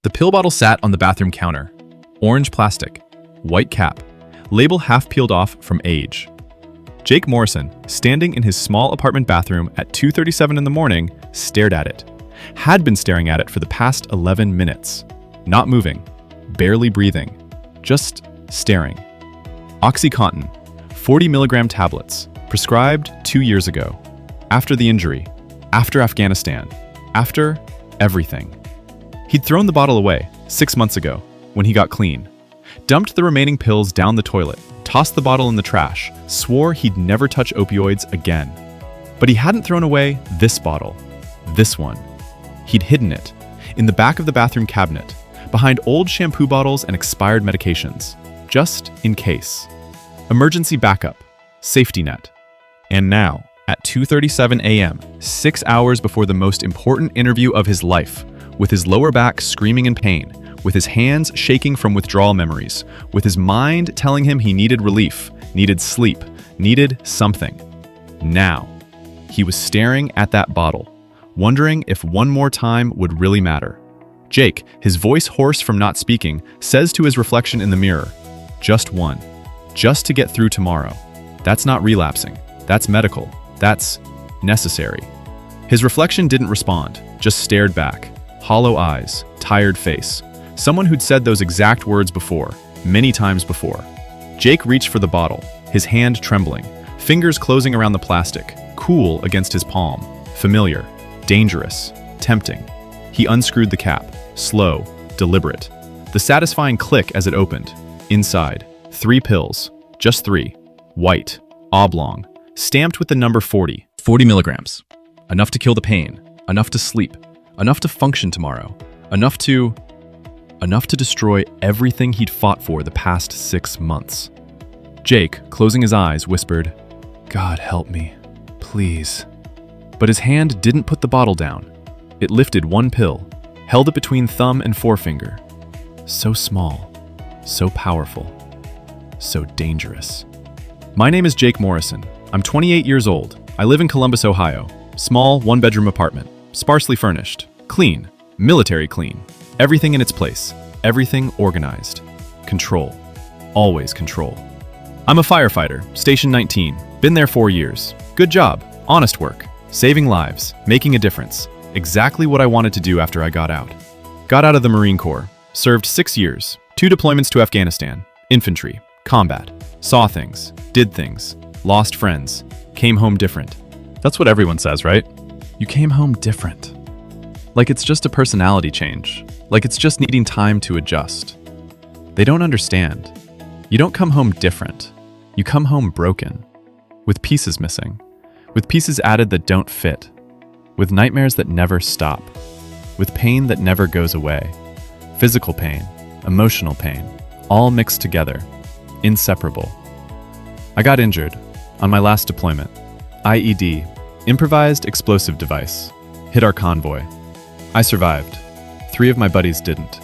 The pill bottle sat on the bathroom counter. Orange plastic, white cap, label half peeled off from age. Jake Morrison, standing in his small apartment bathroom at 2:37 in the morning, stared at it. Had been staring at it for the past 11 minutes. Not moving, barely breathing, just staring. OxyContin, 40 milligram tablets, prescribed 2 years ago. After the injury, after Afghanistan, after everything. He'd thrown the bottle away 6 months ago when he got clean. Dumped the remaining pills down the toilet, tossed the bottle in the trash, swore he'd never touch opioids again. But he hadn't thrown away this bottle, this one. He'd hidden it, in the back of the bathroom cabinet, behind old shampoo bottles and expired medications, just in case. Emergency backup, safety net. And now, at 2:37 a.m., 6 hours before the most important interview of his life, with his lower back screaming in pain, with his hands shaking from withdrawal memories, with his mind telling him he needed relief, needed sleep, needed something. Now, he was staring at that bottle, wondering if one more time would really matter. Jake, his voice hoarse from not speaking, says to his reflection in the mirror, "Just one. Just to get through tomorrow. That's not relapsing. That's medical. That's necessary." His reflection didn't respond, just stared back. Hollow eyes, tired face. Someone who'd said those exact words before, many times before. Jake reached for the bottle, his hand trembling, fingers closing around the plastic, cool against his palm, familiar, dangerous, tempting. He unscrewed the cap, slow, deliberate. The satisfying click as it opened. Inside, 3 pills, just 3, white, oblong, stamped with the number 40. 40 milligrams. Enough to kill the pain, enough to sleep, enough to function tomorrow, enough to destroy everything he'd fought for the past 6 months. Jake, closing his eyes, whispered, "God help me, please." But his hand didn't put the bottle down. It lifted one pill, held it between thumb and forefinger. So small, so powerful, so dangerous. My name is Jake Morrison. I'm 28 years old. I live in Columbus, Ohio. Small, one-bedroom apartment, sparsely furnished, clean, military clean. Everything in its place, everything organized. Control, always control. I'm a firefighter, Station 19, been there 4 years. Good job, honest work, saving lives, making a difference. Exactly what I wanted to do after I got out. Got out of the Marine Corps, served 6 years, 2 deployments to Afghanistan, infantry, combat, saw things, did things, lost friends, came home different. That's what everyone says, right? You came home different. Like it's just a personality change. Like it's just needing time to adjust. They don't understand. You don't come home different. You come home broken. With pieces missing. With pieces added that don't fit. With nightmares that never stop. With pain that never goes away. Physical pain, emotional pain, all mixed together. Inseparable. I got injured on my last deployment. IED, improvised explosive device, hit our convoy. I survived. 3 of my buddies didn't.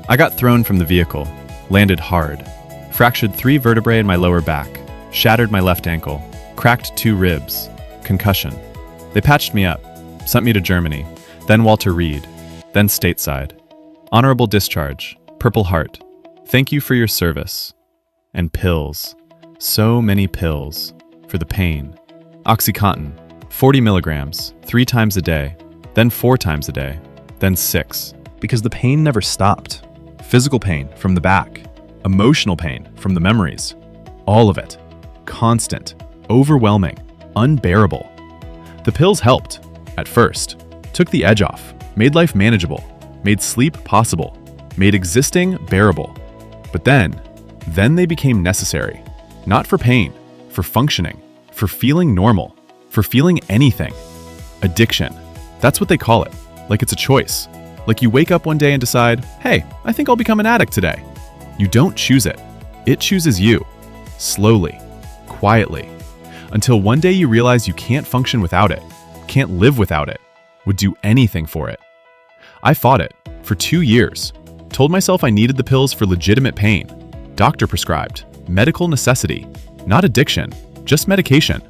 I got thrown from the vehicle, landed hard, fractured 3 vertebrae in my lower back, shattered my left ankle, cracked 2 ribs, concussion. They patched me up, sent me to Germany, then Walter Reed, then stateside. Honorable discharge, Purple Heart. Thank you for your service. And pills. So many pills. For the pain. OxyContin, 40 milligrams, 3 times a day, then 4 times a day, then 6. Because the pain never stopped. Physical pain from the back. Emotional pain from the memories. All of it. Constant. Overwhelming. Unbearable. The pills helped. At first. Took the edge off. Made life manageable. Made sleep possible. Made existing bearable. But then they became necessary. Not for pain. For functioning. For feeling normal. For feeling anything. Addiction. That's what they call it. Like it's a choice. Like you wake up one day and decide, hey, I think I'll become an addict today. You don't choose it. It chooses you. Slowly. Quietly. Until one day you realize you can't function without it. Can't live without it. Would do anything for it. I fought it. For 2 years. Told myself I needed the pills for legitimate pain. Doctor prescribed. Medical necessity. Not addiction. Just medication.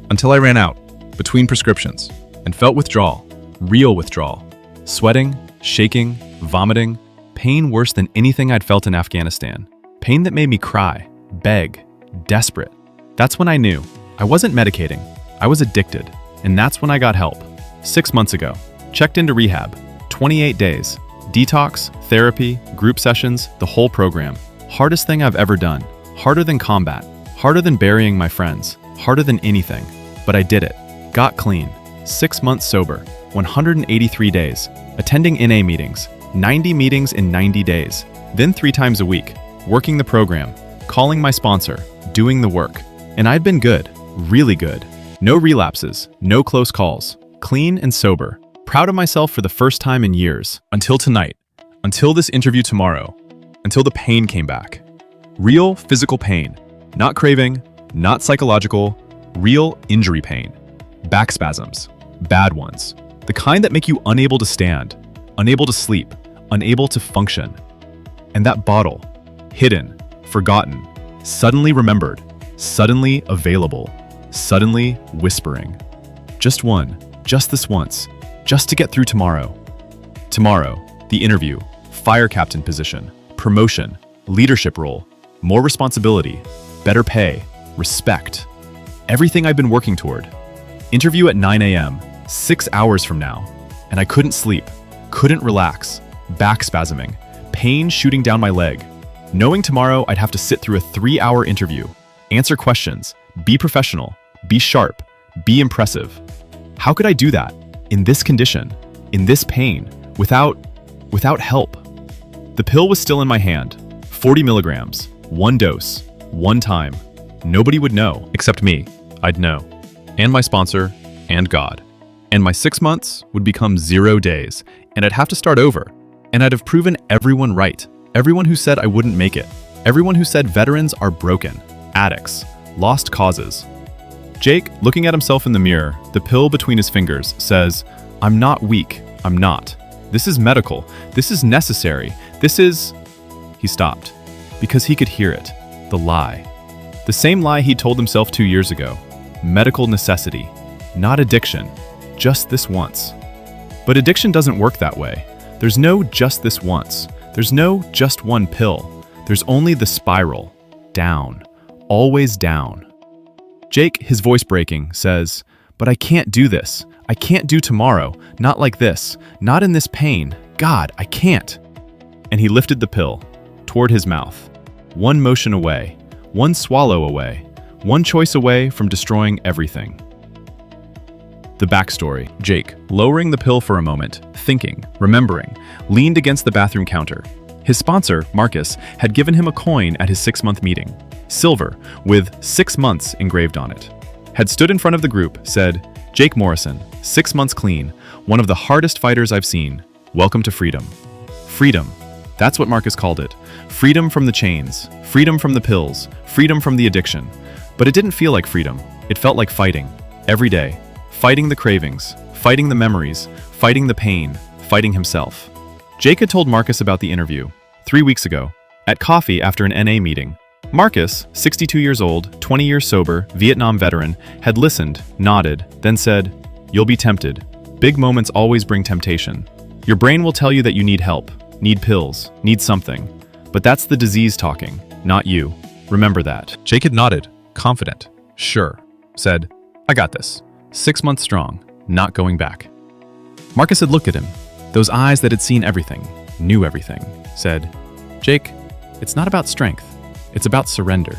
Until I ran out. Between prescriptions. And felt withdrawal. Real withdrawal. Sweating, shaking, vomiting, pain worse than anything I'd felt in Afghanistan. Pain that made me cry, beg, desperate. That's when I knew. I wasn't medicating. I was addicted. And that's when I got help. 6 months ago. Checked into rehab. 28 days. Detox, therapy, group sessions, the whole program. Hardest thing I've ever done. Harder than combat. Harder than burying my friends. Harder than anything. But I did it. Got clean. 6 months sober. 183 days. Attending NA meetings. 90 meetings in 90 days. Then 3 times a week. Working the program. Calling my sponsor. Doing the work. And I'd been good. Really good. No relapses. No close calls. Clean and sober. Proud of myself for the first time in years. Until tonight. Until this interview tomorrow. Until the pain came back. Real physical pain. Not craving. Not psychological. Real injury pain. Back spasms. Bad ones. The kind that make you unable to stand. Unable to sleep. Unable to function. And that bottle. Hidden. Forgotten. Suddenly remembered. Suddenly available. Suddenly whispering. Just one. Just this once. Just to get through tomorrow. Tomorrow. The interview. Fire captain position. Promotion. Leadership role. More responsibility. Better pay. Respect. Everything I've been working toward. Interview at 9 a.m. 6 hours from now. And I couldn't sleep. Couldn't relax. Back spasming. Pain shooting down my leg. Knowing tomorrow I'd have to sit through a 3-hour interview. Answer questions. Be professional. Be sharp. Be impressive. How could I do that? In this condition? In this pain? Without help? The pill was still in my hand. 40 milligrams. 1 dose. 1 time. Nobody would know, except me. I'd know. And my sponsor. And God. And my 6 months would become 0 days. And I'd have to start over. And I'd have proven everyone right. Everyone who said I wouldn't make it. Everyone who said veterans are broken. Addicts. Lost causes. Jake, looking at himself in the mirror, the pill between his fingers, says, "I'm not weak. I'm not. This is medical. This is necessary. This is..." He stopped. Because he could hear it. The lie. The same lie he told himself 2 years ago. Medical necessity. Not addiction. Just this once. But addiction doesn't work that way. There's no just this once. There's no just one pill. There's only the spiral. Down. Always down. Jake, his voice breaking, says, "But I can't do this. I can't do tomorrow. Not like this. Not in this pain. God, I can't." And he lifted the pill toward his mouth. One motion away. One swallow away. One choice away from destroying everything. The backstory. Jake, lowering the pill for a moment, thinking, remembering, leaned against the bathroom counter. His sponsor, Marcus, had given him a coin at his 6-month meeting. Silver, with 6 months engraved on it. Had stood in front of the group, said, "Jake Morrison, 6 months clean, one of the hardest fighters I've seen. Welcome to freedom." Freedom. That's what Marcus called it. Freedom from the chains. Freedom from the pills. Freedom from the addiction. But it didn't feel like freedom. It felt like fighting. Every day. Fighting the cravings. Fighting the memories. Fighting the pain. Fighting himself. Jake had told Marcus about the interview 3 weeks ago, at coffee after an NA meeting. Marcus, 62 years old, 20 years sober, Vietnam veteran, had listened, nodded, then said, "You'll be tempted. Big moments always bring temptation. Your brain will tell you that you need help, need pills, need something. But that's the disease talking, not you. Remember that." Jake had nodded, confident, sure, said, "I got this. 6 months strong, not going back." Marcus had looked at him, those eyes that had seen everything, knew everything, said, "Jake, it's not about strength. It's about surrender.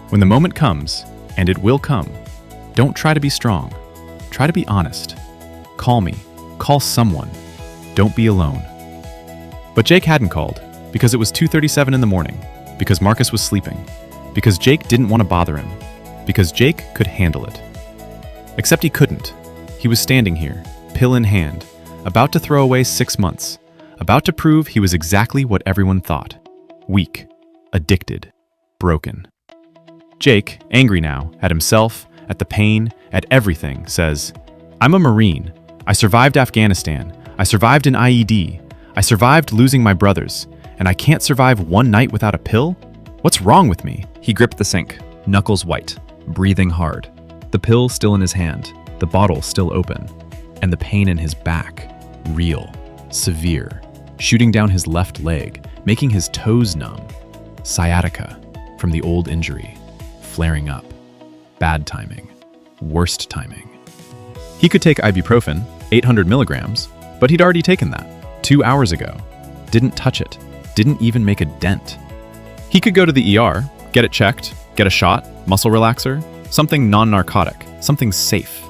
When the moment comes, and it will come, don't try to be strong. Try to be honest. Call me. Call someone. Don't be alone." But Jake hadn't called, because it was 2:37 in the morning, because Marcus was sleeping, because Jake didn't want to bother him, because Jake could handle it. Except he couldn't. He was standing here, pill in hand, about to throw away 6 months, about to prove he was exactly what everyone thought. Weak. Addicted. Broken. Jake, angry now, at himself, at the pain, at everything, says, "I'm a Marine. I survived Afghanistan. I survived an IED. I survived losing my brothers. And I can't survive one night without a pill? What's wrong with me?" He gripped the sink, knuckles white, breathing hard. The pill still in his hand, the bottle still open. And the pain in his back, real, severe, shooting down his left leg, making his toes numb. Sciatica from the old injury, flaring up. Bad timing. Worst timing. He could take ibuprofen, 800 milligrams, but he'd already taken that 2 hours ago. Didn't touch it. Didn't even make a dent. He could go to the ER, get it checked, get a shot, muscle relaxer, something non-narcotic, something safe.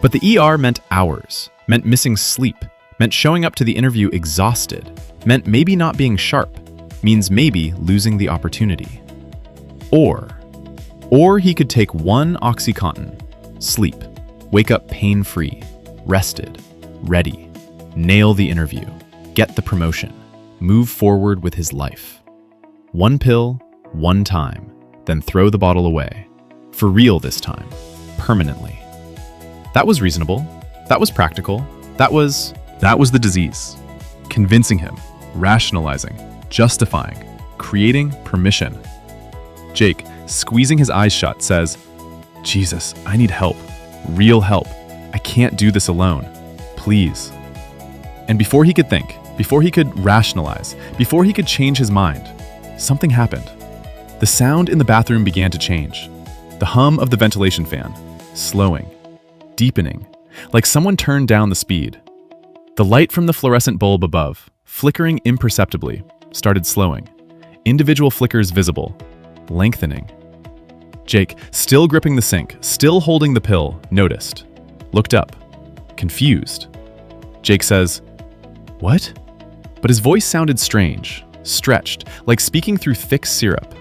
But the ER meant hours, meant missing sleep, meant showing up to the interview exhausted, meant maybe not being sharp, means maybe losing the opportunity. Or he could take one OxyContin, sleep, wake up pain-free, rested, ready, nail the interview, get the promotion, move forward with his life. One pill, one time, then throw the bottle away. For real this time, permanently. That was reasonable. That was practical. That was the disease. Convincing him, rationalizing, justifying, creating permission. Jake, squeezing his eyes shut, says, "Jesus, I need help. Real help. I can't do this alone. Please." And before he could think, before he could rationalize, before he could change his mind, something happened. The sound in the bathroom began to change. The hum of the ventilation fan, slowing, deepening, like someone turned down the speed. The light from the fluorescent bulb above, flickering imperceptibly, started slowing. Individual flickers visible, lengthening. Jake, still gripping the sink, still holding the pill, noticed. Looked up, confused. Jake says, "What?" But his voice sounded strange, stretched, like speaking through thick syrup.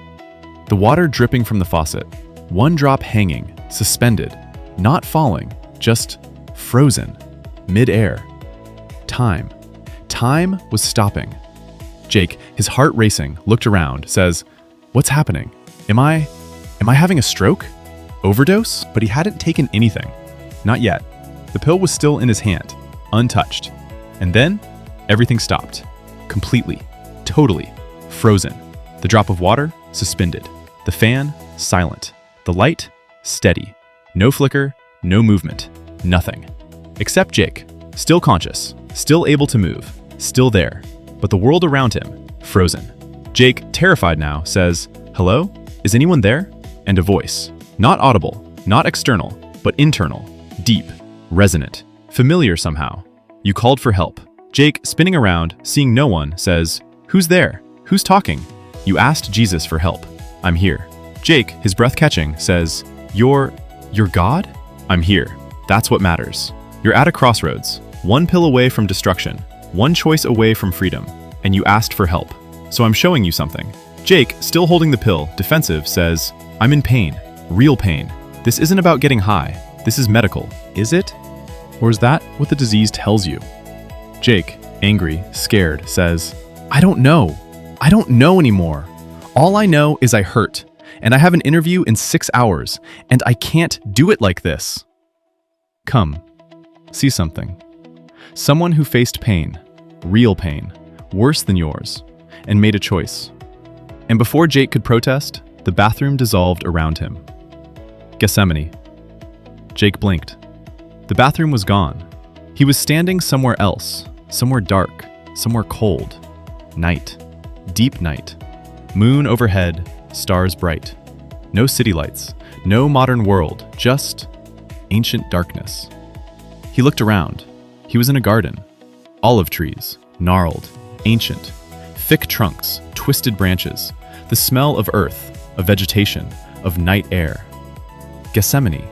The water dripping from the faucet, one drop hanging, suspended, not falling, just frozen, mid-air. Time. Time was stopping. Jake, his heart racing, looked around, says, "What's happening? Am I having a stroke? Overdose?" But he hadn't taken anything. Not yet. The pill was still in his hand, untouched. And then, everything stopped. Completely. Totally. Frozen. The drop of water, suspended. The fan, silent. The light, steady. No flicker, no movement. Nothing. Except Jake, still conscious, still able to move, still there. But the world around him, frozen. Jake, terrified now, says, "Hello? Is anyone there?" And a voice. Not audible, not external, but internal, deep, resonant, familiar somehow. "You called for help." Jake, spinning around, seeing no one, says, "Who's there? Who's talking?" "You asked Jesus for help. I'm here." Jake, his breath catching, says, You're God? I'm here. That's what matters. You're at a crossroads, one pill away from destruction, one choice away from freedom, and you asked for help. So I'm showing you something." Jake, still holding the pill, defensive, says, "I'm in pain, real pain. This isn't about getting high. This is medical. Is it? Or is that what the disease tells you?" Jake, angry, scared, says, "I don't know. I don't know anymore. All I know is I hurt, and I have an interview in 6 hours, and I can't do it like this." Come, see something. Someone who faced pain, real pain, worse than yours, and made a choice. And before Jake could protest, the bathroom dissolved around him. Gethsemane. Jake blinked. The bathroom was gone. He was standing somewhere else, somewhere dark, somewhere cold. Night. Deep night. Moon overhead, stars bright. No city lights, no modern world, just ancient darkness. He looked around. He was in a garden. Olive trees, gnarled, ancient, thick trunks, twisted branches, the smell of earth, of vegetation, of night air. Gethsemane.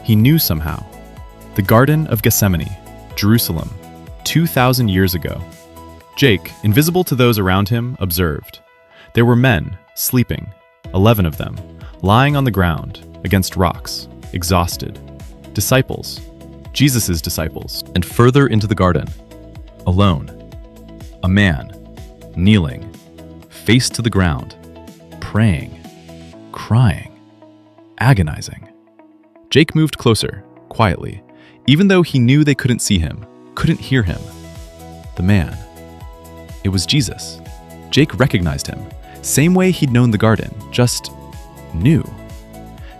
He knew somehow. The Garden of Gethsemane, Jerusalem, 2,000 years ago. Jake, invisible to those around him, observed. There were men, sleeping, 11 of them, lying on the ground, against rocks, exhausted. Disciples, Jesus' disciples, and further into the garden, alone. A man, kneeling, face to the ground, praying, crying, agonizing. Jake moved closer, quietly, even though he knew they couldn't see him, couldn't hear him. The man. It was Jesus. Jake recognized him, same way he'd known the garden, just new.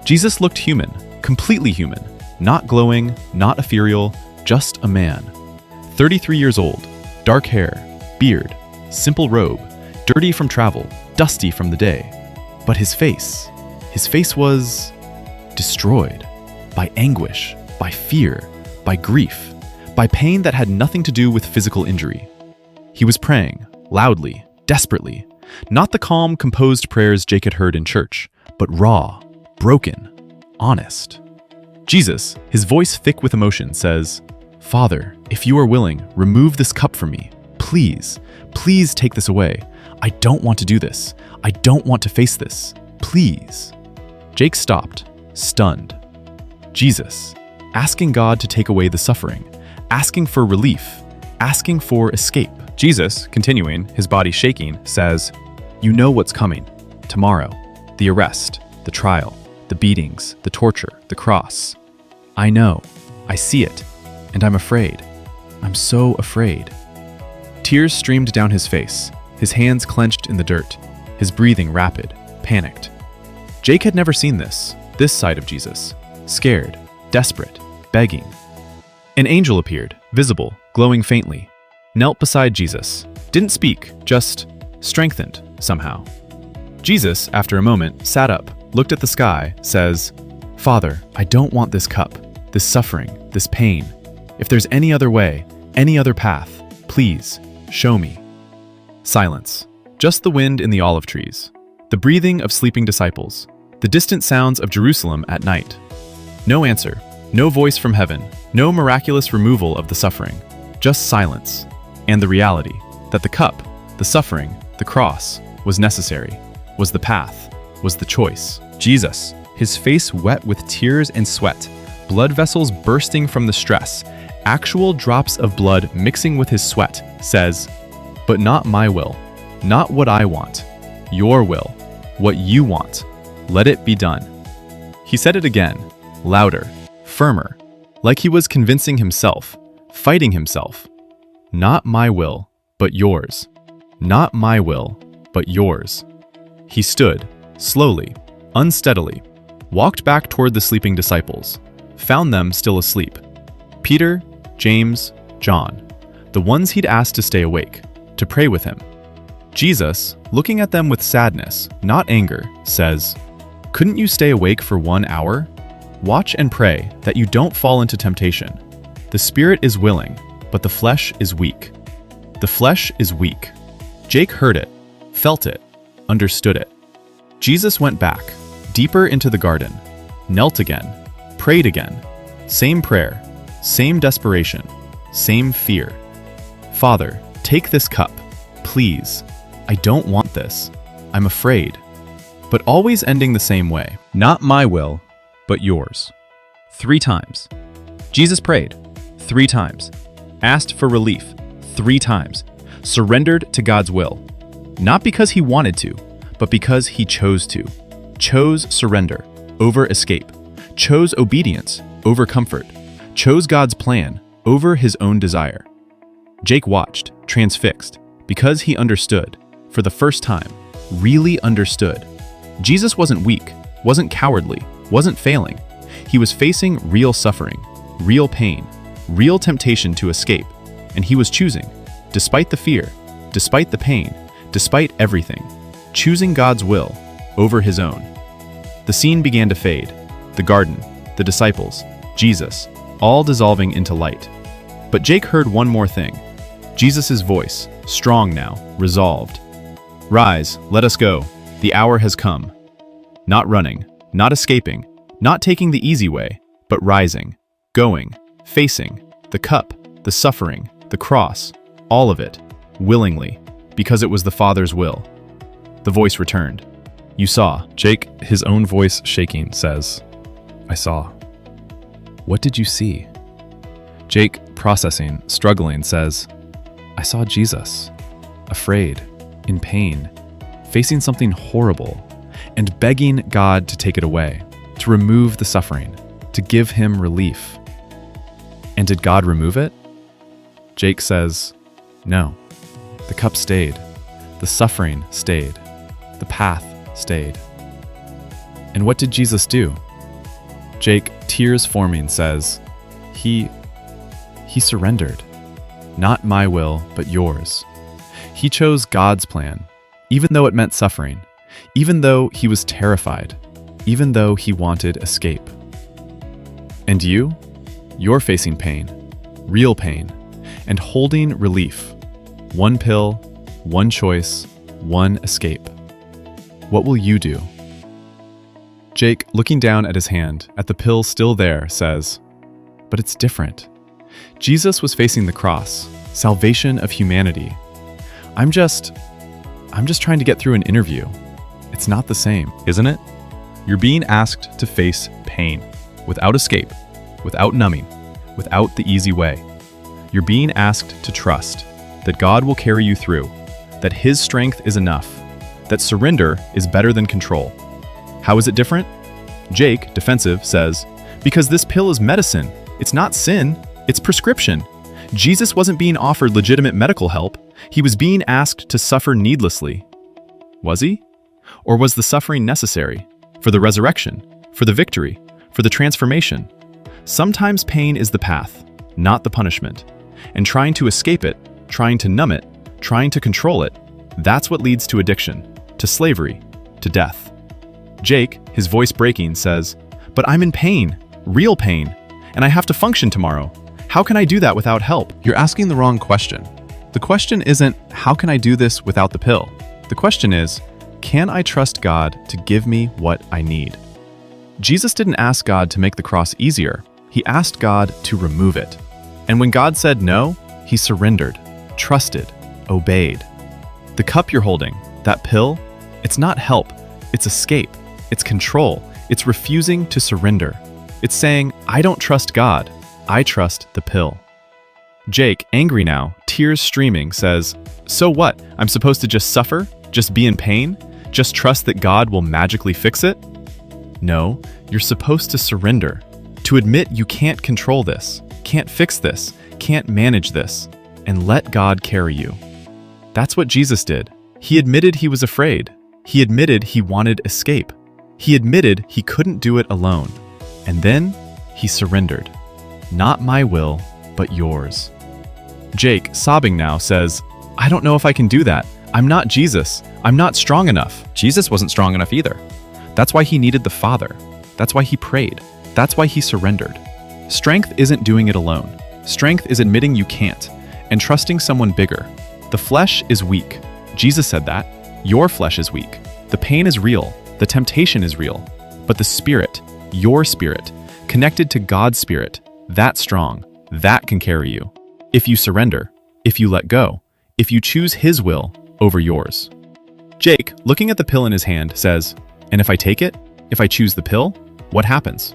Jesus looked human, completely human, not glowing, not ethereal, just a man. 33 years old, dark hair, beard, simple robe, dirty from travel, dusty from the day. But his face was destroyed by anguish, by fear, by grief, by pain that had nothing to do with physical injury. He was praying, loudly, desperately, not the calm, composed prayers Jake had heard in church, but raw, broken, honest. Jesus, his voice thick with emotion, says, "Father, if you are willing, remove this cup from me. Please, please take this away. I don't want to do this. I don't want to face this. Please." Jake stopped, stunned. Jesus, asking God to take away the suffering, asking for relief, asking for escape. Jesus, continuing, his body shaking, says, "You know what's coming. Tomorrow. The arrest, the trial, the beatings, the torture, the cross. I know. I see it. And I'm afraid. I'm so afraid." Tears streamed down his face, his hands clenched in the dirt, his breathing rapid, panicked. Jake had never seen this side of Jesus. Scared, desperate, begging. An angel appeared, visible, glowing faintly, knelt beside Jesus, didn't speak, just strengthened somehow. Jesus, after a moment, sat up, looked at the sky, says, "Father, I don't want this cup, this suffering, this pain. If there's any other way, any other path, please, show me." Silence. Just the wind in the olive trees, the breathing of sleeping disciples, the distant sounds of Jerusalem at night. No answer, no voice from heaven, no miraculous removal of the suffering, just silence, and the reality that the cup, the suffering, the cross, was necessary, was the path, was the choice. Jesus, his face wet with tears and sweat, blood vessels bursting from the stress, actual drops of blood mixing with his sweat, says, "But not my will, not what I want, your will, what you want, let it be done." He said it again, louder, firmer, like he was convincing himself, fighting himself. "Not my will, but yours. Not my will, but yours." He stood, slowly, unsteadily, walked back toward the sleeping disciples, found them still asleep. Peter, James, John, the ones he'd asked to stay awake, to pray with him. Jesus, looking at them with sadness, not anger, says, "Couldn't you stay awake for 1 hour? Watch and pray that you don't fall into temptation. The spirit is willing, but the flesh is weak." The flesh is weak. Jake heard it, felt it, understood it. Jesus went back, deeper into the garden, knelt again, prayed again. Same prayer, same desperation, same fear. "Father, take this cup, please. I don't want this. I'm afraid." But always ending the same way. "Not my will, but yours." 3 times. Jesus prayed 3 times, asked for relief 3 times, surrendered to God's will. Not because he wanted to, but because he chose to. Chose surrender over escape. Chose obedience over comfort. Chose God's plan over his own desire. Jake watched, transfixed, because he understood, for the first time, really understood. Jesus wasn't weak, wasn't cowardly, wasn't failing. He was facing real suffering, real pain, real temptation to escape, and he was choosing, despite the fear, despite the pain, despite everything, choosing God's will over his own. The scene began to fade, the garden, the disciples, Jesus, all dissolving into light. But Jake heard one more thing, Jesus' voice, strong now, resolved. "Rise, let us go. The hour has come." Not running, not escaping, not taking the easy way, but rising, going, facing, the cup, the suffering, the cross, all of it, willingly, because it was the Father's will. The voice returned. "You saw." Jake, his own voice shaking, says, "I saw." "What did you see?" Jake, processing, struggling, says, "I saw Jesus, afraid, in pain, facing something horrible, and begging God to take it away, to remove the suffering, to give him relief." "And did God remove it?" Jake says, "No. The cup stayed. The suffering stayed. The path stayed." "And what did Jesus do?" Jake, tears forming, says, He surrendered. "Not my will, but yours." He chose God's plan, even though it meant suffering, even though he was terrified, even though he wanted escape. And you're facing pain, real pain, and holding relief. One pill, one choice, one escape. What will you do? Jake, looking down at his hand, at the pill still there, says, "But it's different. Jesus was facing the cross, salvation of humanity. I'm just trying to get through an interview. It's not the same, isn't it?" You're being asked to face pain, without escape, without numbing, without the easy way. You're being asked to trust that God will carry you through, that His strength is enough, that surrender is better than control. How is it different? Jake, defensive, says, "Because this pill is medicine. It's not sin, it's prescription." Jesus wasn't being offered legitimate medical help. He was being asked to suffer needlessly. Was he? Or was the suffering necessary for the resurrection, for the victory, for the transformation? Sometimes pain is the path, not the punishment. And trying to escape it, trying to numb it, trying to control it, that's what leads to addiction, to slavery, to death. Jake, his voice breaking, says, "But I'm in pain, real pain, and I have to function tomorrow. How can I do that without help?" You're asking the wrong question. The question isn't, how can I do this without the pill? The question is, can I trust God to give me what I need? Jesus didn't ask God to make the cross easier. He asked God to remove it. And when God said no, he surrendered, trusted, obeyed. The cup you're holding, that pill, it's not help, it's escape, it's control, it's refusing to surrender. It's saying, I don't trust God, I trust the pill. Jake, angry now, tears streaming, says, "So what? I'm supposed to just suffer? Just be in pain? Just trust that God will magically fix it?" No, you're supposed to surrender, to admit you can't control this, can't fix this, can't manage this, and let God carry you. That's what Jesus did. He admitted he was afraid. He admitted he wanted escape. He admitted he couldn't do it alone. And then he surrendered. Not my will, but yours. Jake, sobbing now, says, "I don't know if I can do that. I'm not Jesus. I'm not strong enough." Jesus wasn't strong enough either. That's why he needed the Father. That's why he prayed. That's why he surrendered. Strength isn't doing it alone. Strength is admitting you can't and trusting someone bigger. The flesh is weak. Jesus said that. Your flesh is weak. The pain is real. The temptation is real. But the Spirit, your spirit, connected to God's Spirit, that's strong. That can carry you. If you surrender, if you let go, if you choose His will over yours. Jake, looking at the pill in his hand, says, "And if I take it, if I choose the pill, what happens?"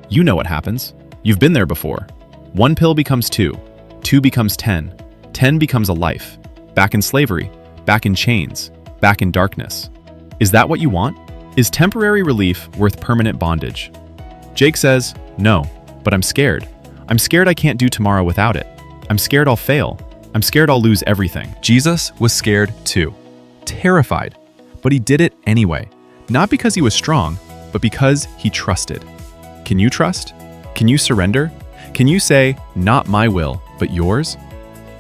You know what happens. You've been there before. One pill becomes two, two becomes 10, 10 becomes a life, back in slavery, back in chains, back in darkness. Is that what you want? Is temporary relief worth permanent bondage? Jake says, "No, but I'm scared. I'm scared I can't do tomorrow without it. I'm scared I'll fail. I'm scared I'll lose everything." Jesus was scared too, terrified, but he did it anyway. Not because he was strong, but because he trusted. Can you trust? Can you surrender? Can you say, "Not my will, but yours"?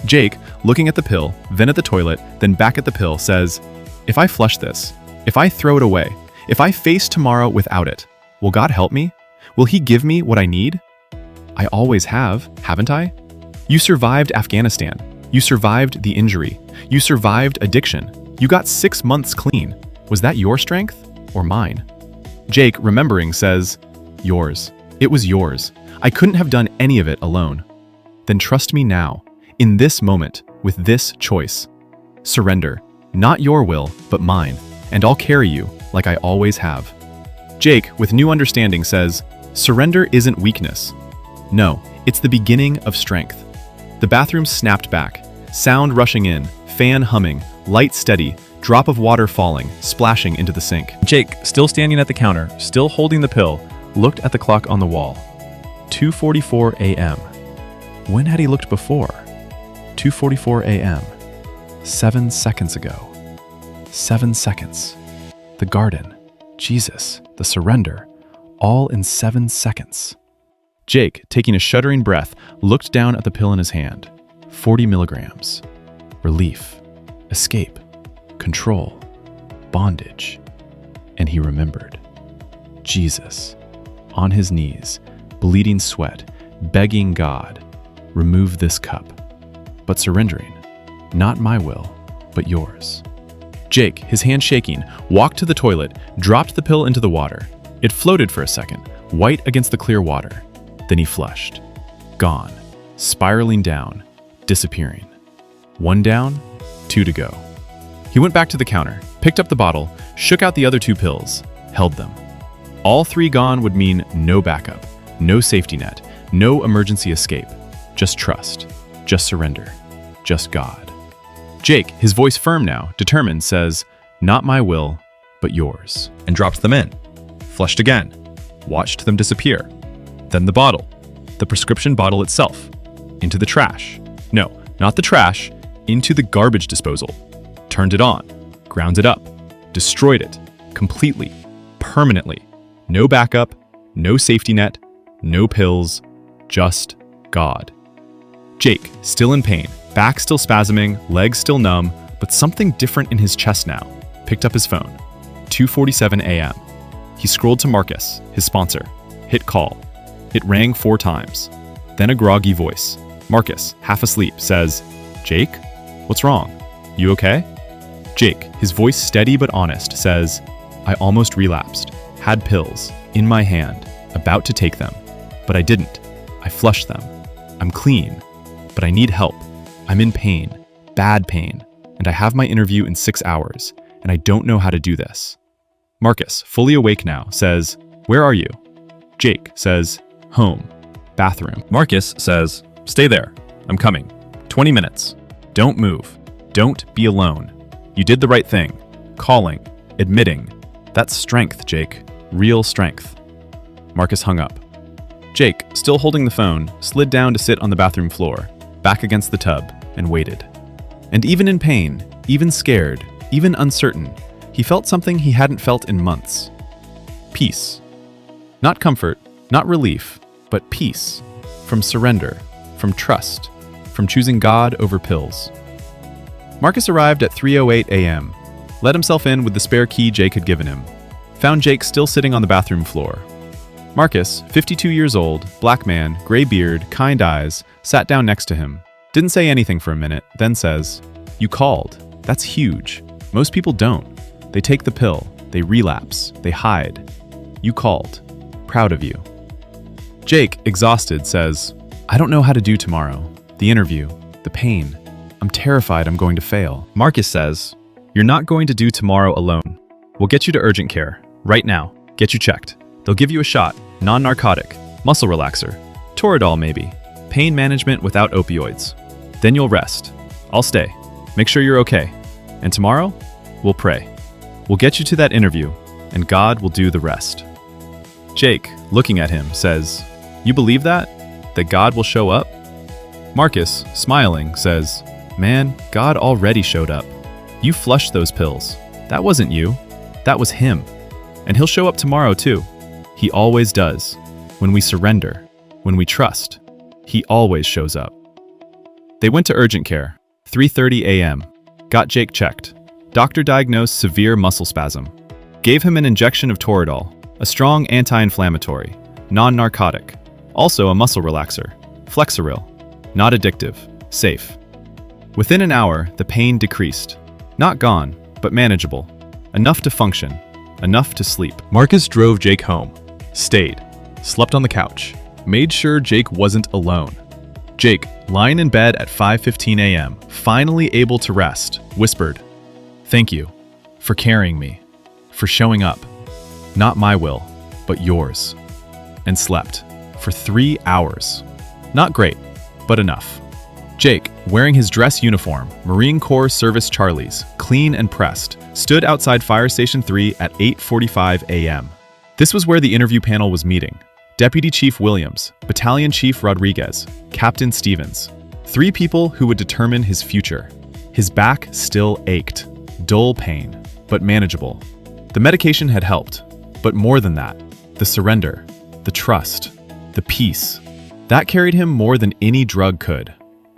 Jake, looking at the pill, then at the toilet, then back at the pill, says, "If I flush this, if I throw it away, if I face tomorrow without it, will God help me? Will He give me what I need? I always have, haven't I? You survived Afghanistan. You survived the injury. You survived addiction. You got 6 months clean. Was that your strength or mine?" Jake, remembering, says, "Yours. It was yours. I couldn't have done any of it alone." Then trust me now, in this moment, with this choice. Surrender. Not your will, but mine, and I'll carry you like I always have. Jake, with new understanding, says, "Surrender isn't weakness. No, it's the beginning of strength." The bathroom snapped back, sound rushing in, fan humming, light steady, drop of water falling, splashing into the sink. Jake, still standing at the counter, still holding the pill, looked at the clock on the wall. 2:44 a.m. When had he looked before? 2:44 a.m. 7 seconds ago. 7 seconds. The garden, Jesus, the surrender, all in 7 seconds. Jake, taking a shuddering breath, looked down at the pill in his hand. 40 milligrams. Relief. escape, control, bondage. And he remembered. Jesus, on his knees, bleeding sweat, begging God, remove this cup, but surrendering, not my will, but yours. Jake, his hand shaking, walked to the toilet, dropped the pill into the water. It floated for a second, white against the clear water. Then he flushed. Gone, spiraling down, disappearing. One down, two to go. He went back to the counter, picked up the bottle, shook out the other two pills, held them. All three gone would mean no backup, no safety net, no emergency escape. Just trust, just surrender, just God. Jake, his voice firm now, determined, says, not my will, but yours. And dropped them in. Flushed again. Watched them disappear. Then the bottle. The prescription bottle itself. Into the trash. No, not the trash. Into the garbage disposal. Turned it on. Ground it up. Destroyed it. Completely. Permanently. No backup. No safety net. No pills. Just God. Jake, still in pain. Back still spasming, legs still numb, but something different in his chest now. Picked up his phone. 2:47 a.m. He scrolled to Marcus, his sponsor. Hit call. It rang 4 times. Then a groggy voice. Marcus, half asleep, says, Jake? What's wrong? You okay? Jake, his voice steady but honest, says, I almost relapsed. Had pills. In my hand. About to take them. But I didn't. I flushed them. I'm clean. But I need help. I'm in pain, bad pain, and I have my interview in 6 hours, and I don't know how to do this. Marcus, fully awake now, says, where are you? Jake says, home, bathroom. Marcus says, stay there. I'm coming. 20 minutes. Don't move. Don't be alone. You did the right thing. Calling, admitting. That's strength, Jake. Real strength. Marcus hung up. Jake, still holding the phone, slid down to sit on the bathroom floor, back against the tub, and waited. And even in pain, even scared, even uncertain, he felt something he hadn't felt in months. Peace. Not comfort, not relief, but peace. From surrender, from trust, from choosing God over pills. Marcus arrived at 3:08 a.m., let himself in with the spare key Jake had given him, found Jake still sitting on the bathroom floor. Marcus, 52 years old, black man, gray beard, kind eyes, sat down next to him. Didn't say anything for a minute, then says, you called. That's huge. Most people don't. They take the pill. They relapse. They hide. You called. Proud of you. Jake, exhausted, says, I don't know how to do tomorrow. The interview. The pain. I'm terrified I'm going to fail. Marcus says, you're not going to do tomorrow alone. We'll get you to urgent care. Right now. Get you checked. They'll give you a shot. Non-narcotic. Muscle relaxer. Toradol maybe. Pain management without opioids. Then you'll rest. I'll stay. Make sure you're okay. And tomorrow, we'll pray. We'll get you to that interview, and God will do the rest. Jake, looking at him, says, you believe that? That God will show up? Marcus, smiling, says, man, God already showed up. You flushed those pills. That wasn't you. That was him. And he'll show up tomorrow too. He always does. When we surrender, when we trust, he always shows up. They went to urgent care, 3:30 a.m. Got Jake checked. Doctor diagnosed severe muscle spasm. Gave him an injection of Toradol, a strong anti-inflammatory, non-narcotic, also a muscle relaxer, Flexeril, not addictive, safe. Within an hour, the pain decreased. Not gone, but manageable. Enough to function, enough to sleep. Marcus drove Jake home, stayed, slept on the couch, made sure Jake wasn't alone. Jake, lying in bed at 5:15 a.m., finally able to rest, whispered, thank you for carrying me, for showing up. Not my will, but yours. And slept for 3 hours. Not great, but enough. Jake, wearing his dress uniform, Marine Corps Service Charlies, clean and pressed, stood outside Fire Station 3 at 8:45 a.m. This was where the interview panel was meeting. Deputy Chief Williams, Battalion Chief Rodriguez, Captain Stevens. 3 people who would determine his future. His back still ached. Dull pain, but manageable. The medication had helped, but more than that, the surrender, the trust, the peace. That carried him more than any drug could.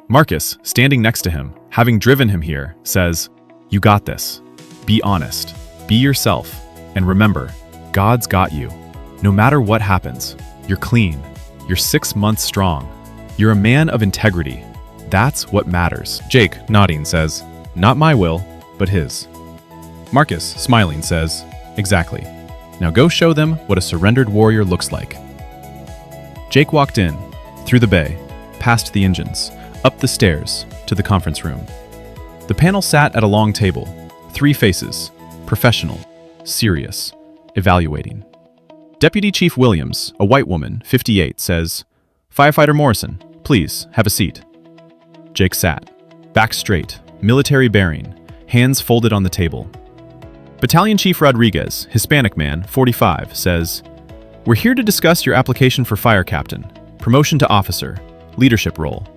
Marcus, standing next to him, having driven him here, says, You got this. Be honest. Be yourself. And remember, God's got you. No matter what happens, you're clean. You're 6 months strong. You're a man of integrity. That's what matters. Jake, nodding, says, "Not my will, but his." Marcus, smiling, says, "Exactly. Now go show them what a surrendered warrior looks like." Jake walked in, through the bay, past the engines, up the stairs, to the conference room. The panel sat at a long table, 3 faces, professional, serious, evaluating. Deputy Chief Williams, a white woman, 58, says, "Firefighter Morrison, please have a seat." Jake sat, back straight, military bearing, hands folded on the table. Battalion Chief Rodriguez, Hispanic man, 45, says, "We're here to discuss your application for fire captain, promotion to officer, leadership role.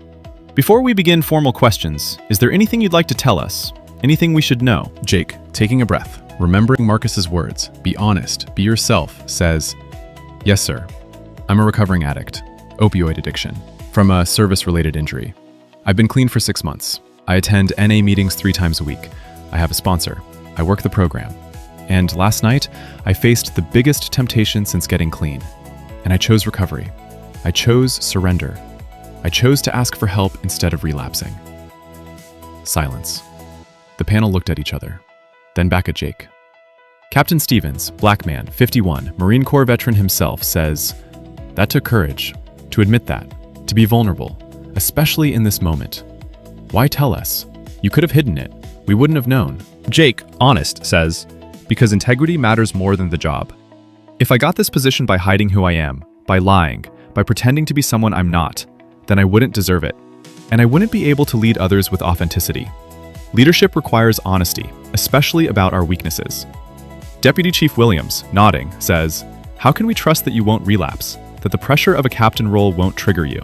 Before we begin formal questions, is there anything you'd like to tell us? Anything we should know?" Jake, taking a breath, remembering Marcus's words, "Be honest, be yourself," says, "Yes, sir. I'm a recovering addict, opioid addiction, from a service-related injury. I've been clean for 6 months. I attend NA meetings 3 times a week. I have a sponsor. I work the program. And last night, I faced the biggest temptation since getting clean. And I chose recovery. I chose surrender. I chose to ask for help instead of relapsing." Silence. The panel looked at each other, then back at Jake. Captain Stevens, black man, 51, Marine Corps veteran himself, says, "That took courage, to admit that, to be vulnerable, especially in this moment. Why tell us? You could have hidden it. We wouldn't have known." Jake, honest, says, "Because integrity matters more than the job. If I got this position by hiding who I am, by lying, by pretending to be someone I'm not, then I wouldn't deserve it. And I wouldn't be able to lead others with authenticity. Leadership requires honesty, especially about our weaknesses." Deputy Chief Williams, nodding, says, "How can we trust that you won't relapse, that the pressure of a captain role won't trigger you?"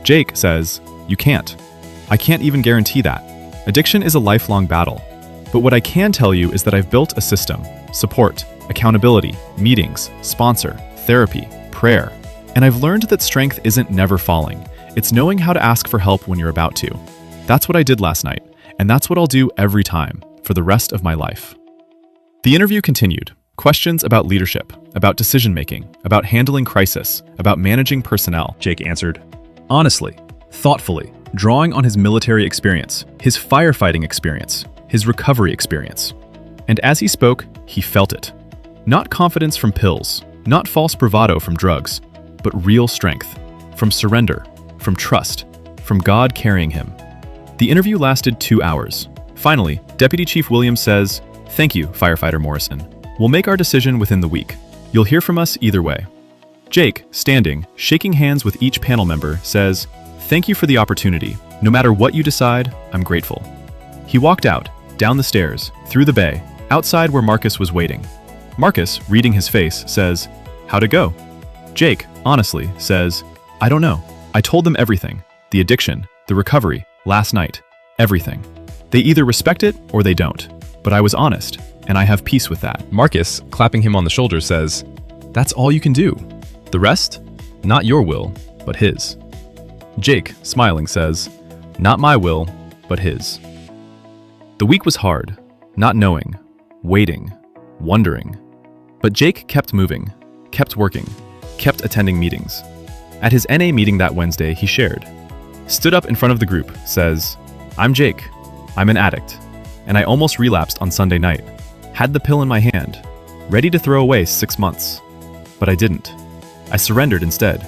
Jake says, "You can't. I can't even guarantee that. Addiction is a lifelong battle. But what I can tell you is that I've built a system, support, accountability, meetings, sponsor, therapy, prayer. And I've learned that strength isn't never falling. It's knowing how to ask for help when you're about to. That's what I did last night, and that's what I'll do every time, for the rest of my life." The interview continued. Questions about leadership, about decision-making, about handling crisis, about managing personnel. Jake answered, honestly, thoughtfully, drawing on his military experience, his firefighting experience, his recovery experience. And as he spoke, he felt it. Not confidence from pills, not false bravado from drugs, but real strength, from surrender, from trust, from God carrying him. The interview lasted 2 hours. Finally, Deputy Chief Williams says, "Thank you, Firefighter Morrison. We'll make our decision within the week. You'll hear from us either way." Jake, standing, shaking hands with each panel member, says, "Thank you for the opportunity. No matter what you decide, I'm grateful." He walked out, down the stairs, through the bay, outside where Marcus was waiting. Marcus, reading his face, says, "How'd it go?" Jake, honestly, says, "I don't know. I told them everything. The addiction, the recovery, last night, everything. They either respect it or they don't. But I was honest, and I have peace with that." Marcus, clapping him on the shoulder, says, "That's all you can do. The rest? Not your will, but his." Jake, smiling, says, "Not my will, but his." The week was hard, not knowing, waiting, wondering. But Jake kept moving, kept working, kept attending meetings. At his NA meeting that Wednesday, he shared, stood up in front of the group, says, "I'm Jake. I'm an addict. And I almost relapsed on Sunday night. Had the pill in my hand, ready to throw away 6 months. But I didn't. I surrendered instead.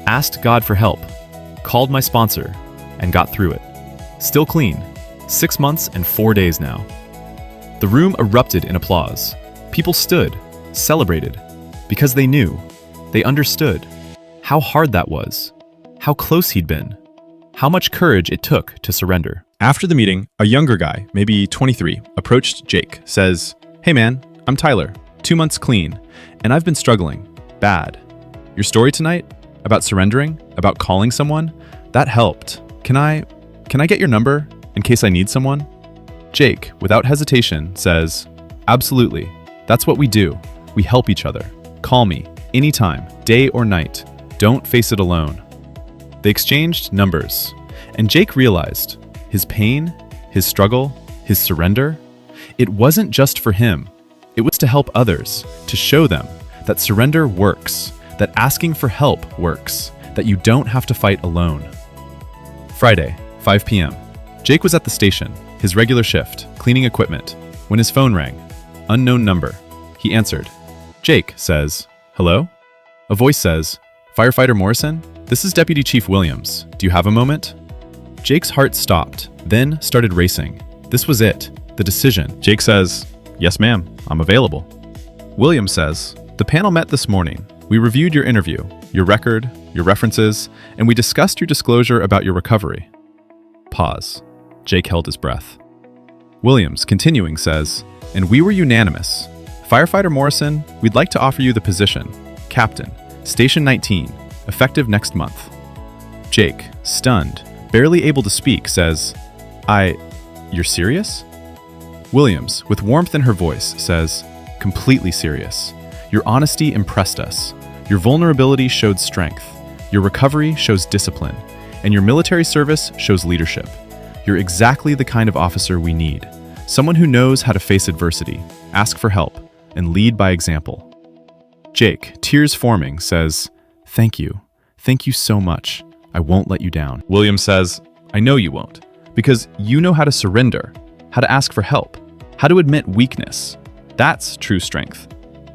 Asked God for help, called my sponsor, and got through it. Still clean. 6 months and 4 days now." The room erupted in applause. People stood, celebrated, because they knew, they understood how hard that was, how close he'd been, how much courage it took to surrender. After the meeting, a younger guy, maybe 23, approached Jake, says, "Hey man, I'm Tyler, 2 months clean, and I've been struggling, bad. Your story tonight, about surrendering, about calling someone, that helped. Can I get your number in case I need someone?" Jake, without hesitation, says, "Absolutely. That's what we do. We help each other. Call me, anytime, day or night. Don't face it alone." They exchanged numbers, and Jake realized his pain, his struggle, his surrender, It wasn't just for him. It was to help others, to show them that surrender works, that asking for help works, that you don't have to fight alone. Friday, 5 p.m. Jake was at the station, his regular shift, cleaning equipment, when his phone rang. Unknown number. He answered. Jake says, "Hello?" A voice says, "Firefighter Morrison? This is Deputy Chief Williams. Do you have a moment?" Jake's heart stopped, then started racing. This was it, the decision. Jake says, "Yes, ma'am, I'm available." Williams says, "The panel met this morning. We reviewed your interview, your record, your references, and we discussed your disclosure about your recovery." Pause. Jake held his breath. Williams, continuing, says, "And we were unanimous. Firefighter Morrison, we'd like to offer you the position, Captain, Station 19, effective next month." Jake, stunned, barely able to speak, says, You're serious?" Williams, with warmth in her voice, says, "Completely serious. Your honesty impressed us. Your vulnerability showed strength. Your recovery shows discipline. And your military service shows leadership. You're exactly the kind of officer we need. Someone who knows how to face adversity, ask for help, and lead by example." Jake, tears forming, says, "Thank you. Thank you so much. I won't let you down." Williams says, "I know you won't, because you know how to surrender, how to ask for help, how to admit weakness. That's true strength.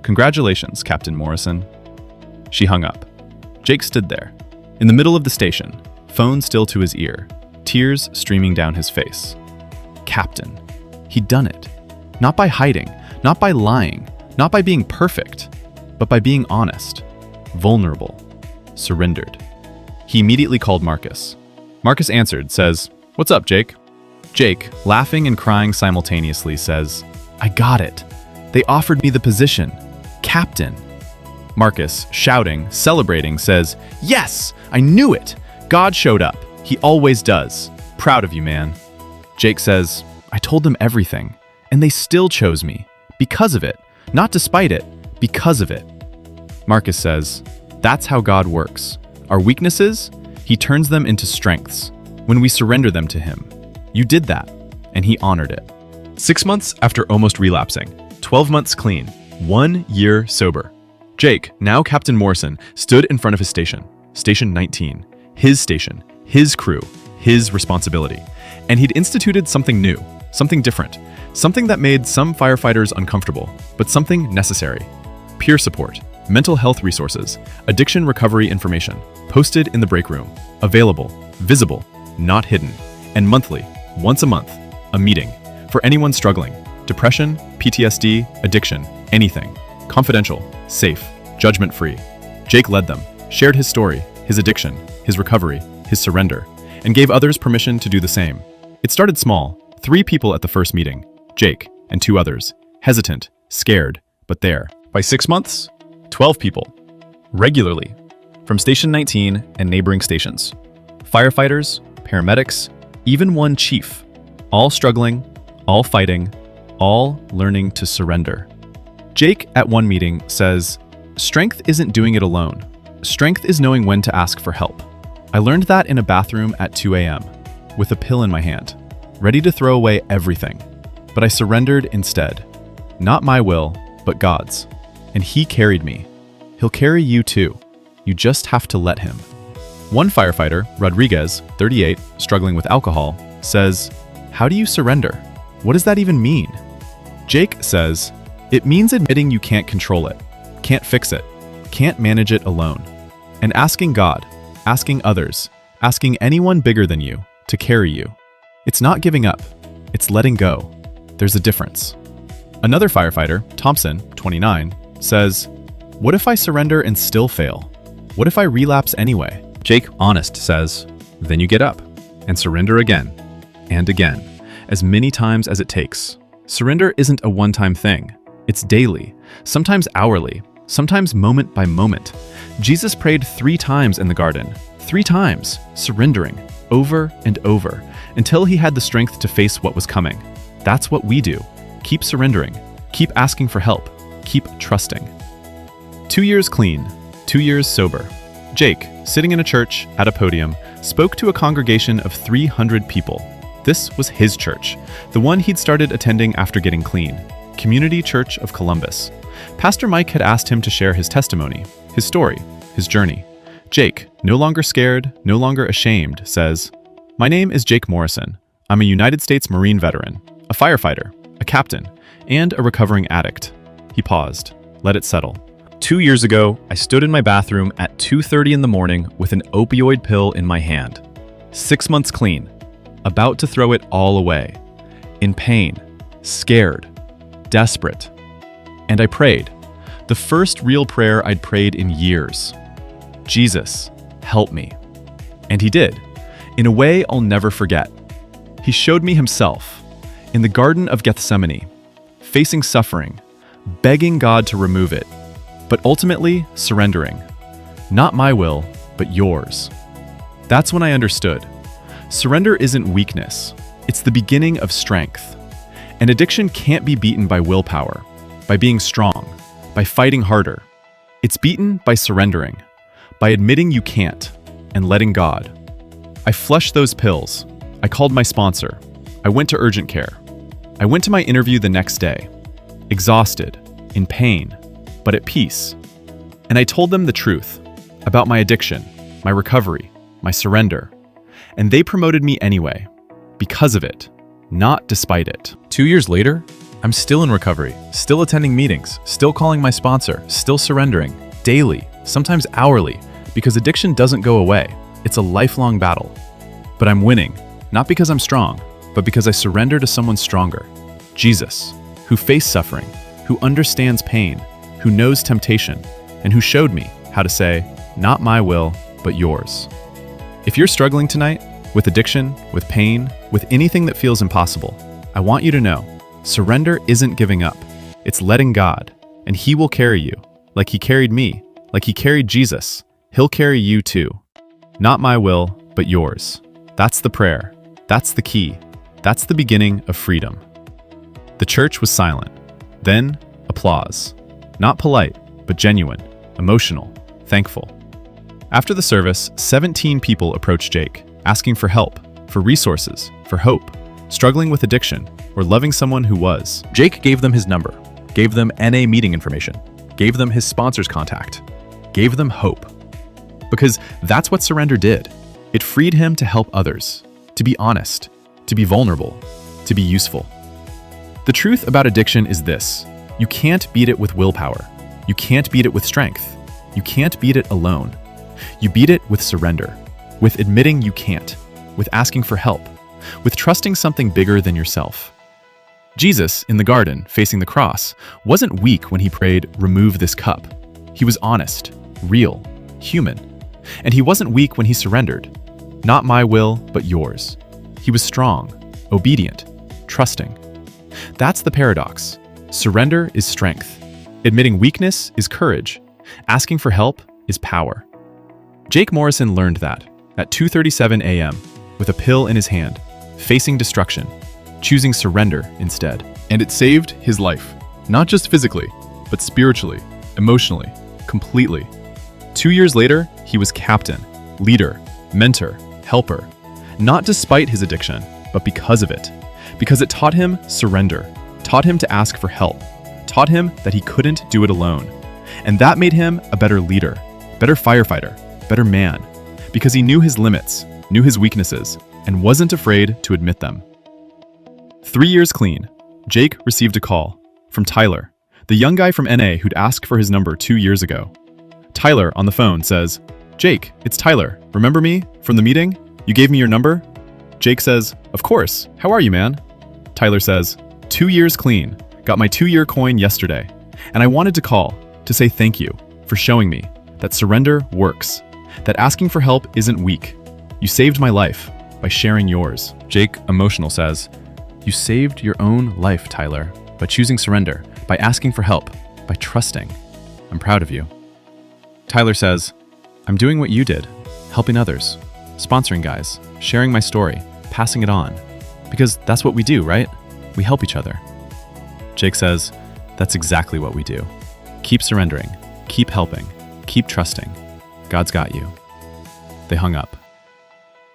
Congratulations, Captain Morrison." She hung up. Jake stood there, in the middle of the station, phone still to his ear, tears streaming down his face. Captain. He'd done it. Not by hiding, not by lying, not by being perfect, but by being honest, vulnerable, surrendered. He immediately called Marcus. Marcus answered, says, "What's up, Jake?" Jake, laughing and crying simultaneously, says, "I got it. They offered me the position. Captain." Marcus, shouting, celebrating, says, "Yes! I knew it! God showed up. He always does. Proud of you, man." Jake says, "I told them everything, and they still chose me. Because of it. Not despite it. Because of it." Marcus says, "That's how God works. Our weaknesses, He turns them into strengths when we surrender them to Him. You did that, and He honored it." 6 months after almost relapsing, 12 months clean, 1 year sober. Jake, now Captain Morrison, stood in front of his station, Station 19, his station, his crew, his responsibility. And he'd instituted something new, something different, something that made some firefighters uncomfortable, but something necessary. Peer support, mental health resources, addiction recovery information, posted in the break room, available, visible, not hidden, and monthly, once a month, a meeting, for anyone struggling, depression, PTSD, addiction, anything, confidential, safe, judgment-free. Jake led them, shared his story, his addiction, his recovery, his surrender, and gave others permission to do the same. It started small, 3 people at the first meeting, Jake and 2 others, hesitant, scared, but there. By 6 months, 12 people, regularly, from Station 19 and neighboring stations. Firefighters, paramedics, even one chief, all struggling, all fighting, all learning to surrender. Jake, at one meeting, says, "Strength isn't doing it alone. Strength is knowing when to ask for help. I learned that in a bathroom at 2 a.m., with a pill in my hand, ready to throw away everything. But I surrendered instead. Not my will, but God's. And He carried me. He'll carry you too. You just have to let Him." One firefighter, Rodriguez, 38, struggling with alcohol, says, "How do you surrender? What does that even mean?" Jake says, "It means admitting you can't control it, can't fix it, can't manage it alone, and asking God, asking others, asking anyone bigger than you to carry you. It's not giving up, it's letting go. There's a difference." Another firefighter, Thompson, 29, says, "What if I surrender and still fail? What if I relapse anyway?" Jake, honest, says, "Then you get up and surrender again and again, as many times as it takes. Surrender isn't a one-time thing. It's daily, sometimes hourly, sometimes moment by moment. Jesus prayed 3 times in the garden, 3 times, surrendering, over and over, until He had the strength to face what was coming. That's what we do. Keep surrendering, keep asking for help, keep trusting." 2 years clean, 2 years sober. Jake, sitting in a church, at a podium, spoke to a congregation of 300 people. This was his church, the one he'd started attending after getting clean, Community Church of Columbus. Pastor Mike had asked him to share his testimony, his story, his journey. Jake, no longer scared, no longer ashamed, says, "My name is Jake Morrison. I'm a United States Marine veteran, a firefighter, a captain, and a recovering addict." He paused, let it settle. 2 years ago, I stood in my bathroom at 2:30 in the morning with an opioid pill in my hand. 6 months clean, about to throw it all away. In pain, scared, desperate. And I prayed, the first real prayer I'd prayed in years. "Jesus, help me." And he did, in a way I'll never forget. He showed me himself, in the Garden of Gethsemane, facing suffering, begging God to remove it, but ultimately surrendering. Not my will, but yours. That's when I understood. Surrender isn't weakness, it's the beginning of strength. And addiction can't be beaten by willpower, by being strong, by fighting harder. It's beaten by surrendering, by admitting you can't, and letting God. I flushed those pills. I called my sponsor. I went to urgent care. I went to my interview the next day, exhausted, in pain, but at peace. And I told them the truth about my addiction, my recovery, my surrender. And they promoted me anyway, because of it, not despite it. 2 years later, I'm still in recovery, still attending meetings, still calling my sponsor, still surrendering, daily, sometimes hourly, because addiction doesn't go away. It's a lifelong battle. But I'm winning, not because I'm strong, but because I surrender to someone stronger, Jesus, who faced suffering, who understands pain, who knows temptation, and who showed me how to say, "Not my will, but yours." If you're struggling tonight, with addiction, with pain, with anything that feels impossible, I want you to know, surrender isn't giving up. It's letting God, and He will carry you, like He carried me, like He carried Jesus. He'll carry you too. Not my will, but yours. That's the prayer. That's the key. That's the beginning of freedom. The church was silent. Then, applause. Not polite, but genuine, emotional, thankful. After the service, 17 people approached Jake, asking for help, for resources, for hope, struggling with addiction, or loving someone who was. Jake gave them his number, gave them NA meeting information, gave them his sponsor's contact, gave them hope. Because that's what surrender did. It freed him to help others, to be honest, to be vulnerable, to be useful. The truth about addiction is this: you can't beat it with willpower. You can't beat it with strength. You can't beat it alone. You beat it with surrender, with admitting you can't, with asking for help, with trusting something bigger than yourself. Jesus, in the garden, facing the cross, wasn't weak when he prayed, "Remove this cup." He was honest, real, human. And he wasn't weak when he surrendered. "Not my will, but yours." He was strong, obedient, trusting. That's the paradox. Surrender is strength. Admitting weakness is courage. Asking for help is power. Jake Morrison learned that at 2:37 a.m., with a pill in his hand, facing destruction, choosing surrender instead. And it saved his life, not just physically, but spiritually, emotionally, completely. 2 years later, he was captain, leader, mentor, helper, not despite his addiction, but because of it. Because it taught him surrender, taught him to ask for help, taught him that he couldn't do it alone. And that made him a better leader, better firefighter, better man, because he knew his limits, knew his weaknesses, and wasn't afraid to admit them. 3 years clean, Jake received a call from Tyler, the young guy from NA who'd asked for his number 2 years ago. Tyler on the phone says, "Jake, it's Tyler. Remember me from the meeting? You gave me your number?" Jake says, "Of course. How are you, man?" Tyler says, 2 years clean. Got my 2-year coin yesterday. And I wanted to call to say thank you for showing me that surrender works, that asking for help isn't weak. You saved my life by sharing yours." Jake, emotional, says, "You saved your own life, Tyler, by choosing surrender, by asking for help, by trusting. I'm proud of you." Tyler says, "I'm doing what you did, helping others, sponsoring guys, sharing my story, passing it on. Because that's what we do, right? We help each other." Jake says, "That's exactly what we do. Keep surrendering, keep helping, keep trusting. God's got you." They hung up.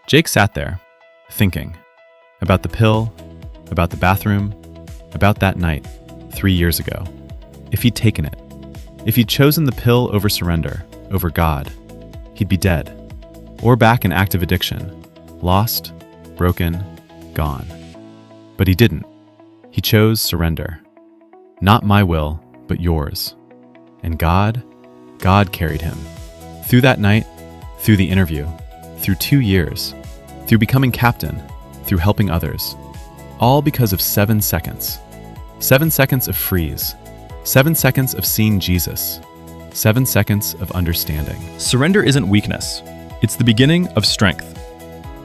Jake sat there, thinking. About the pill, about the bathroom, about that night, 3 years ago. If he'd taken it, if he'd chosen the pill over surrender, over God, he'd be dead. Or back in active addiction, lost, broken, gone. But he didn't. He chose surrender. Not my will, but yours. And God carried him. Through that night, through the interview, through 2 years, through becoming captain, through helping others. All because of 7 seconds. 7 seconds of freeze. 7 seconds of seeing Jesus. 7 seconds of understanding. Surrender isn't weakness. It's the beginning of strength.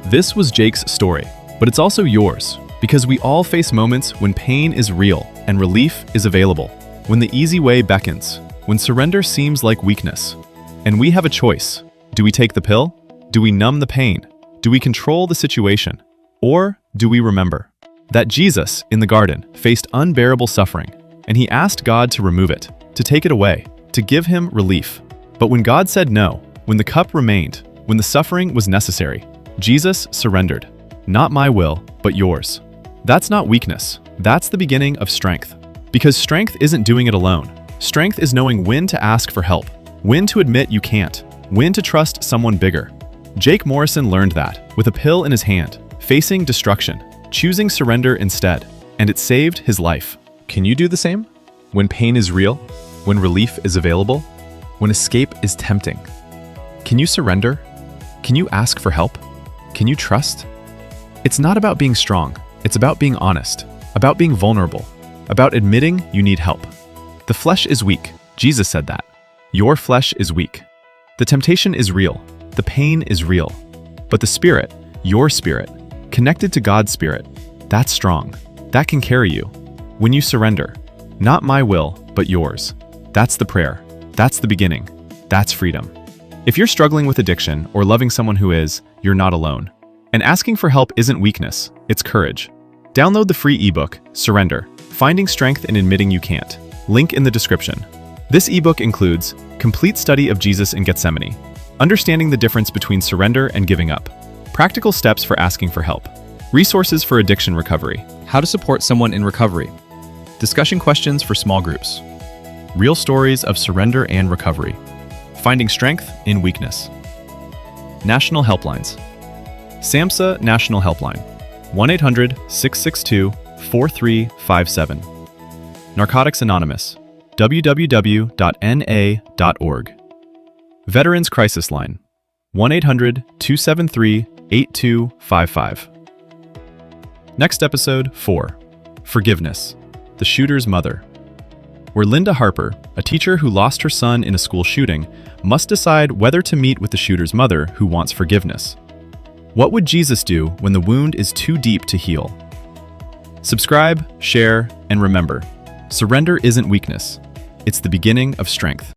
This was Jake's story, but it's also yours, because we all face moments when pain is real and relief is available, when the easy way beckons, when surrender seems like weakness. And we have a choice. Do we take the pill? Do we numb the pain? Do we control the situation? Or do we remember that Jesus in the garden faced unbearable suffering, and he asked God to remove it, to take it away, to give him relief. But when God said no, when the cup remained, when the suffering was necessary, Jesus surrendered. Not my will, but yours. That's not weakness. That's the beginning of strength. Because strength isn't doing it alone. Strength is knowing when to ask for help, when to admit you can't, when to trust someone bigger. Jake Morrison learned that, with a pill in his hand, facing destruction, choosing surrender instead, and it saved his life. Can you do the same? When pain is real? When relief is available? When escape is tempting? Can you surrender? Can you ask for help? Can you trust? It's not about being strong. It's about being honest, about being vulnerable, about admitting you need help. The flesh is weak. Jesus said that. Your flesh is weak. The temptation is real. The pain is real. But the spirit, your spirit, connected to God's spirit, that's strong. That can carry you. When you surrender, not my will, but yours. That's the prayer. That's the beginning. That's freedom. If you're struggling with addiction or loving someone who is, you're not alone. And asking for help isn't weakness, it's courage. Download the free ebook, Surrender, Finding Strength in Admitting You Can't. Link in the description. This ebook includes complete study of Jesus in Gethsemane, understanding the difference between surrender and giving up, practical steps for asking for help, resources for addiction recovery, how to support someone in recovery, discussion questions for small groups, real stories of surrender and recovery, finding strength in weakness. National helplines. SAMHSA National Helpline, 1-800-662-4357. Narcotics Anonymous, www.na.org. Veterans Crisis Line, 1-800-273-8255. Next episode 4, Forgiveness, the Shooter's Mother, where Linda Harper, a teacher who lost her son in a school shooting, must decide whether to meet with the shooter's mother who wants forgiveness. What would Jesus do when the wound is too deep to heal? Subscribe, share, and remember, surrender isn't weakness. It's the beginning of strength.